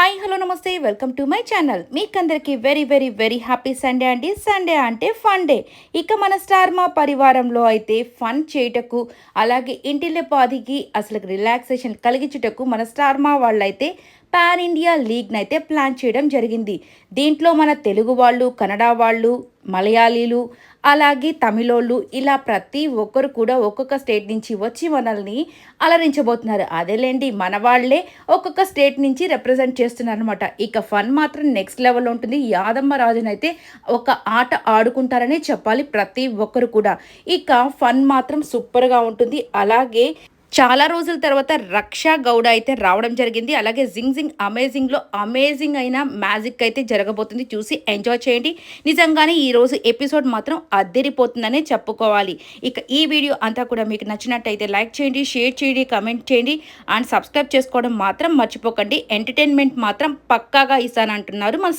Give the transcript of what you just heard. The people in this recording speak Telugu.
హాయ్ హలో నమస్తే వెల్కమ్ టు మై ఛానల్. మీకందరికీ very very very happy Sunday అండి. సండే అంటే ఫన్ డే. ఇక మన స్టార్ మా పరివారంలో అయితే ఫన్ చేయటకు అలాగే ఇంటిల్లిపాదికి అసలు రిలాక్సేషన్ కలిగించుటకు మన స్టార్ మా వాళ్ళైతే పాన్ ఇండియా లీగ్ని అయితే ప్లాన్ చేయడం జరిగింది. దీంట్లో మన తెలుగు వాళ్ళు, కన్నడ వాళ్ళు, మలయాళీలు అలాగే తమిళోళ్ళు ఇలా ప్రతి ఒక్కరు కూడా ఒక్కొక్క స్టేట్ నుంచి వచ్చి మనల్ని అలరించబోతున్నారు. అదేలేండి మన వాళ్ళే ఒక్కొక్క స్టేట్ నుంచి రిప్రజెంట్ చేస్తున్నారు అనమాట. ఇక ఫన్ మాత్రం నెక్స్ట్ లెవెల్లో ఉంటుంది. యాదమ్మ రాజునైతే ఒక ఆట ఆడుకుంటారనే చెప్పాలి ప్రతి ఒక్కరు కూడా. ఇక ఫన్ మాత్రం సూపర్గా ఉంటుంది. అలాగే చాలా రోజుల తర్వాత రక్ష గౌడ అయితే రావడం జరిగింది. అలాగే జింగ్ జింగ్ అమేజింగ్లో అమేజింగ్ అయిన మ్యాజిక్ అయితే జరగబోతుంది. చూసి ఎంజాయ్ చేయండి. నిజంగానే ఈరోజు ఎపిసోడ్ మాత్రం అద్దరిపోతుందనే చెప్పుకోవాలి. ఇక ఈ వీడియో అంతా కూడా మీకు నచ్చినట్టయితే లైక్ చేయండి, షేర్ చేయండి, కమెంట్ చేయండి అండ్ సబ్స్క్రైబ్ చేసుకోవడం మాత్రం మర్చిపోకండి. ఎంటర్టైన్మెంట్ మాత్రం పక్కాగా ఇస్తానంటున్నారు మన